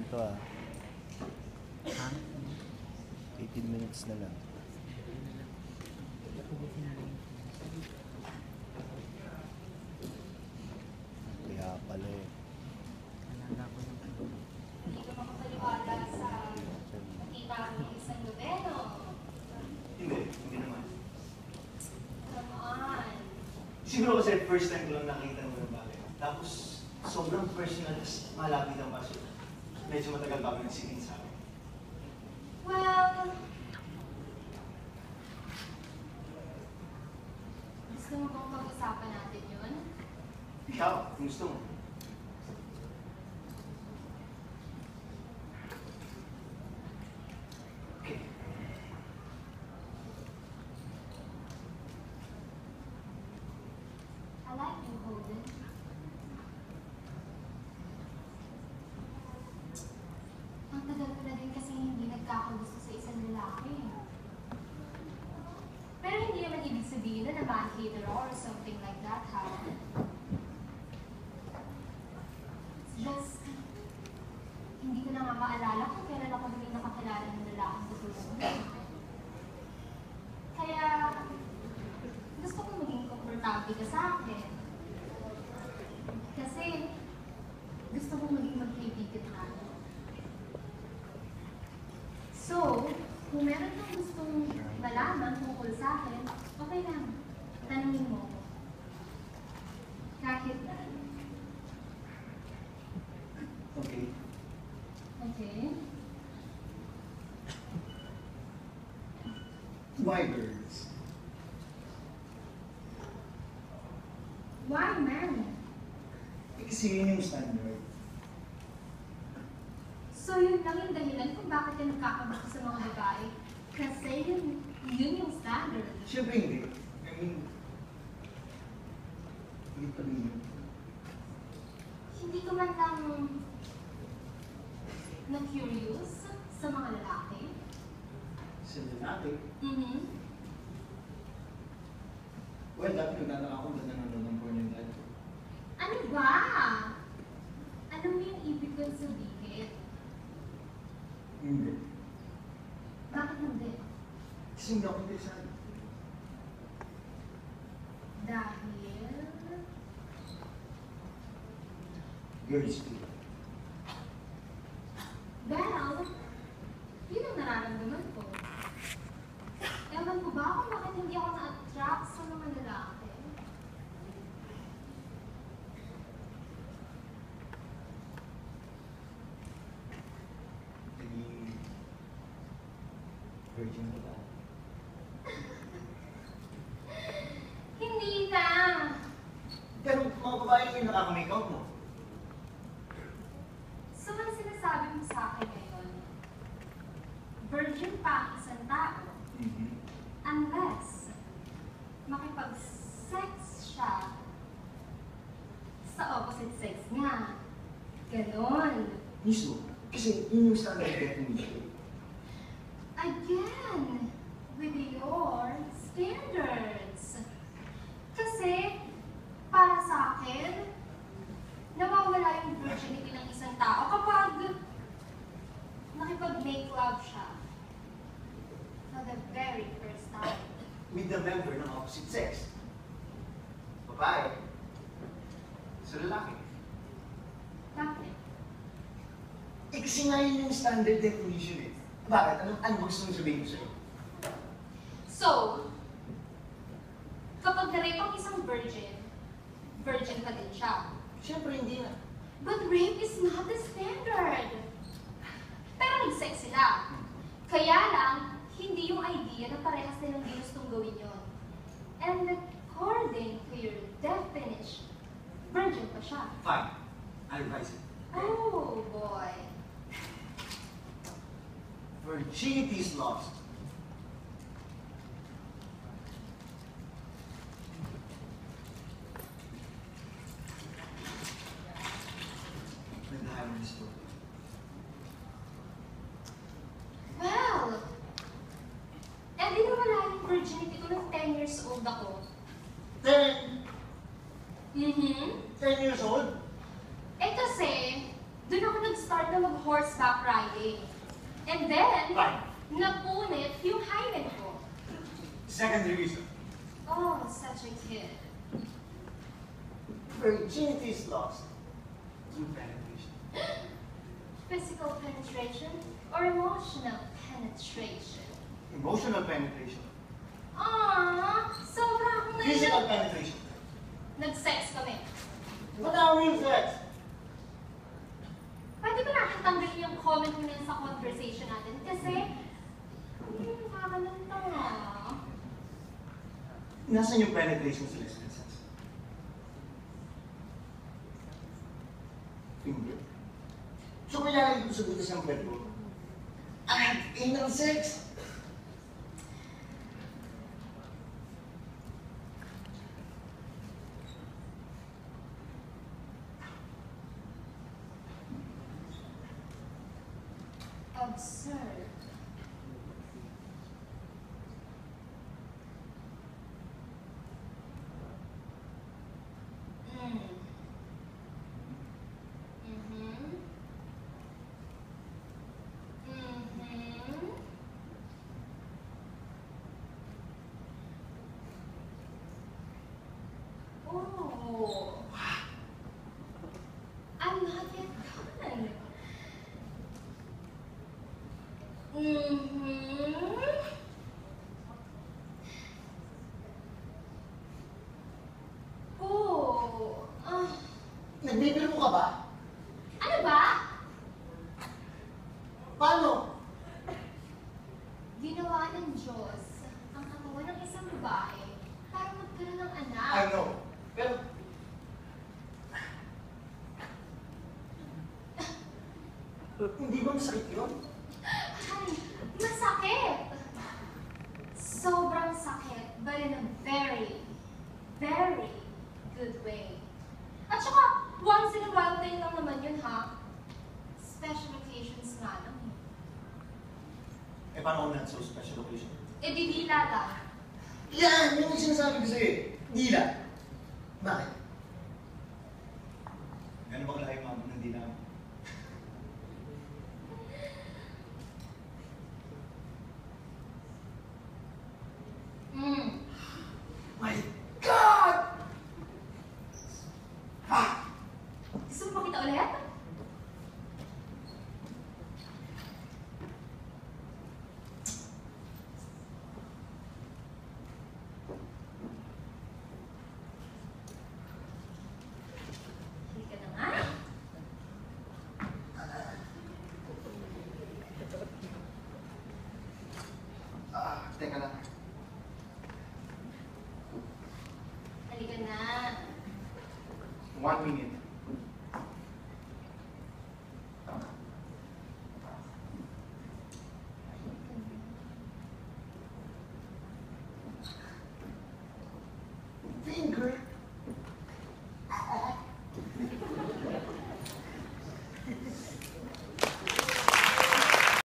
to ah. 18 minutes na lang. Kaya pala eh. Hindi ka makapaliwala sa nakita ng isang nobeno. Hindi naman. Come on. Siguro kasi first time ko lang nakita ng mga bagay. Tapos, sobrang personal, tas malapit ang paso. Medyo matagal bago nagsikin sa akin. Well, gusto mo bang pag-usapan natin yun? Ikaw, kung gusto mo. Okay. I like you, Holden. Ang tagal ko na din kasi hindi nagkakagusto sa isang lalaki. Pero hindi naman ibig sabihin na man-hater or something like that, ha? It's just, hindi ko na nga maalala kung kailan ako huling nakakilala ng lalaking tutulong. Kaya, gusto ko maging komportable ka sa akin. Kasi, gusto ko maging magkaibigan natin. So, kung meron kang gustong malaman tungkol sa akin, okay lang. Tanungin mo. Kahit na. Okay. Okay? Why birds? Why, man? Kasi yun yung standard. So, yun lang yung dahilan kung bakit ka nagkakagusto sa mga babae. Kasi yun yung standard. Siyempre hindi. I mean, hindi pa rin yun. Hindi ko man lang na-curious sa mga lalaki. Sa lalaki. Mm-hmm. Well, dati nagtataka ako ba't nanonood ng porn yung dad ko. Ano ba? Alam mo yung ibig kong sabihin? Hindi. Bakit hindi? Kasi hindi ako interesado. Dahil... Girls too. Well, yun ang nararamdaman ko. Ewan ko ba kung bakit hindi ako na-attract sa mga lalaki? Naging virgin ko ba? Hindi na! Pero mga babae yung nakaka-make-out mo. So, ang sinasabi mo sa akin ngayon, virgin pa ang isang tao unless makipag-sex siya sa opposite sex niya. Ganon. Mismo. Kasi yun yung standard definition. Again, with your standards. Kasi, para sa akin, nawawala yung virginity ng isang tao kapag nakipag-make love siya for the very first time. With the member ng opposite sex. Babae. Sa lalaki. Bakit? Eh kasi nga yun yung standard definition eh. Bakit? Ano gusto mong sabihin ko sa'yo? So, kapag na-rape ang isang virgin, virgin pa din siya. Siyempre hindi na. But rape is not the standard. Pero nag-sex sila. Kaya lang, hindi yung idea na parehas nilang ginustong gawin yun. And according to your definition, virgin pa siya. Fine. I'll revise it. Oh, boy. Virginity is lost. Nagdahan ng story. Well, eh di nawala yung virginity ko nung 10 years old ako. 10 Mm-hmm. 10 years old? Eh kasi, doon ako nag-start na horseback riding. And then, Fine. napunit yung hymen ko. Secondary reason. Oh, such a kid. Virginity is lost through penetration. Physical penetration or emotional penetration? Emotional penetration. Aww, sobra akong Physical naiyak. penetration. Nag-sex kami. What are real sex? Pwede ba natin tanggalin yung comment mo yan sa conversation natin? Kasi, nakakanan lang ah. Nasaan yung penetration sa lesbian sex? Finger. So kaya ito sa butas ng pwede mo? I had anal sex! Absurd. Mm. Mm-hmm. Mm-hmm. Oh. I'm not yet done. Mm-hmm. Oh. Nagbibiro ka ba? Ano ba? Paano? Ginawa ng Diyos ang katawan ng isang babae para magkaroon ng anak. I know. Pero... Hindi ba masakit yun? Ay, masakit! Sobrang sakit, but in a very, very good way. At saka, once in a while thing lang naman yun, ha? Special occasions nga lang. Eh, paano kung not so special occasion? Eh, bibila lang. Yan! Yung sinasabi ko sa'yo eh. Dila. Bakit? Gano'n ba kalaki mabot ng dila mo? Mm. My God! Ha! Gusto mo makita ulit? Halika na nga. Teka lang. Halika na. 1 minute.